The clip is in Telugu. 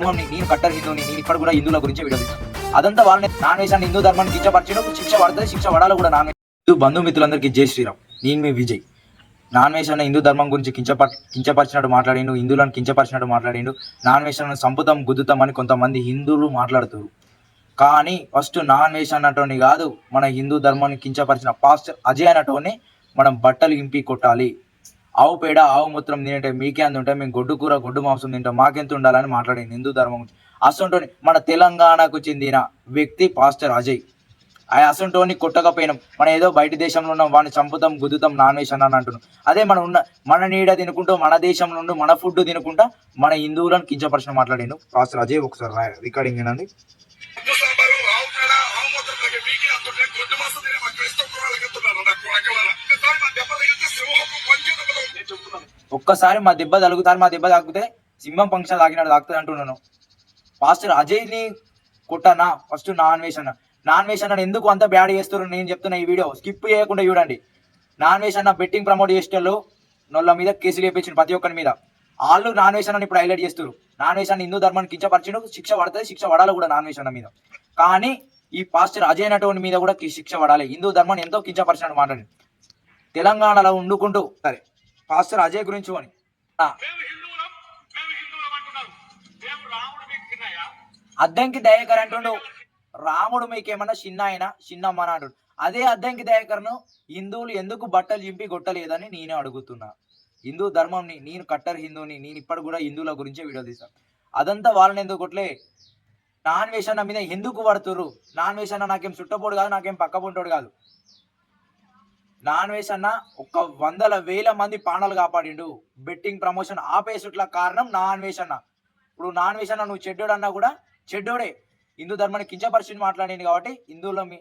నేను కట్టర్ హిందూని, నేను ఇప్పుడు కూడా హిందువుల గురించి వీడియో తీస్తాను. అదంతా వాళ్ళని నాన్ వేషాన్ని హిందూ ధర్మాన్ని కించపరిచడం శిక్ష పడుతుంది, శిక్ష పడాలి కూడా. నాన్ హిందూ బంధుమిత్రులందరికీ జై శ్రీరామ్. నేను మీ విజయ్. నాన్ వేషాన్ని హిందూ ధర్మం గురించి కించపరిచినట్టు మాట్లాడిండు, హిందువులను కించపరిచినట్టు మాట్లాడిండు. నాన్ వేషాన్ని సంపుతం గుద్దుతాం అని కొంతమంది హిందువులు మాట్లాడుతారు. కానీ ఫస్ట్ నాన్ వేష అన్నటోని కాదు, మన హిందూ ధర్మాన్ని కించపరిచిన పాస్టర్ అజయ్ అన్నటోని మనం బట్టలు ఇంపి కొట్టాలి. ఆవు పేడ ఆవు మూత్రం తింటే మీకే అంత ఉంటాయి, మేము గొడ్డు కూర గొడ్డు మాంసం తింటాం, మాకెంత ఉండాలని మాట్లాడింది హిందూ ధర్మం గురించి. అసంటోని మన తెలంగాణకు చెందిన వ్యక్తి పాస్టర్ అజయ్. ఆ అసంటోని కొట్టకపోయినాం, మనం ఏదో బయట దేశంలో ఉన్నాం, వాడిని చంపుతాం గుద్దుతాం నాన్ వేష్ అని అంటున్నాం. అదే మన నీడ తినుకుంటూ, మన దేశంలో నుండి మన ఫుడ్ తినుకుంటా మన హిందువులను కించపరిచిన మాట్లాడాను పాస్టర్ అజయ్. ఒకసారి రికార్డింగ్ ఏనండి. ఒక్కసారి మా దెబ్బ తలుగుతారు, మా దెబ్బ తాకితే సింహం పంక్ష తాకినాడు తాకుతుంది అంటున్నాను. పాస్టర్ అజయ్ని కొట్టనా ఫస్ట్ నాన్ వేష్ అన్న ఎందుకు అంత బ్యాడ్ చేస్తారు నేను చెప్తున్నా. ఈ వీడియో స్కిప్ చేయకుండా చూడండి. నాన్ వేష్ అన్న బెట్టింగ్ ప్రమోట్ చేసేటోళ్ళు నొల్ల మీద కేసులు వేయించిన ప్రతి ఒక్కరి మీద. వాళ్ళు నాన్ వేష్ అన్న ఇప్పుడు హైలైట్ చేస్తారు. నాన్ వేష్ అన్న హిందూ ధర్మాన్ని కించపరిచిన శిక్ష పడుతుంది, శిక్ష పడాలి కూడా నాన్ వేష్ అన్న మీద. కానీ ఈ పాస్టర్ అజయ్ నటోని మీద కూడా శిక్ష పడాలి. హిందూ ధర్మాన్ని ఎంతో కించపరిచినట్టు మాట్లాడి తెలంగాణలో వండుకుంటూ సరే పాస్టర్ అజయ్ గురించి అని అద్దంకి దయాకర్ అంటుండు, రాముడు మీకేమన్నా చిన్న ఆయన చిన్నమ్మ అని అంటుండు. అదే అద్దంకి దయాకర్ను హిందువులు ఎందుకు బట్టలు చింపి కొట్టలేదని నేను అడుగుతున్నా. హిందూ ధర్మంని, నేను కట్టర్ హిందూని, నేను ఇప్పుడు కూడా హిందువుల గురించే వీడియో తీస్తాను. అదంతా వాళ్ళని ఎందుకు కొట్లే. నాన్ వేష్ అన్న మీద ఎందుకు పడుతుర్రు? నాన్ వేష్ అన్న నాకేం చుట్టపోడు కాదు, నాకేం పక్కపుంటోడు కాదు. నాన్ వేష్ అన్న ఒక 100,000 మంది పానాలు కాపాడిండు. బెట్టింగ్ ప్రమోషన్ ఆపేసుట్ల కారణం నాన్ వేష్ అన్న. ఇప్పుడు నాన్ వేష్ అన్న నువ్వు చెడ్డోడు అన్నా కూడా చెడ్డోడే. హిందూ ధర్మాన్ని కించపరిచి మాట్లాడింది కాబట్టి హిందూ ధర్మం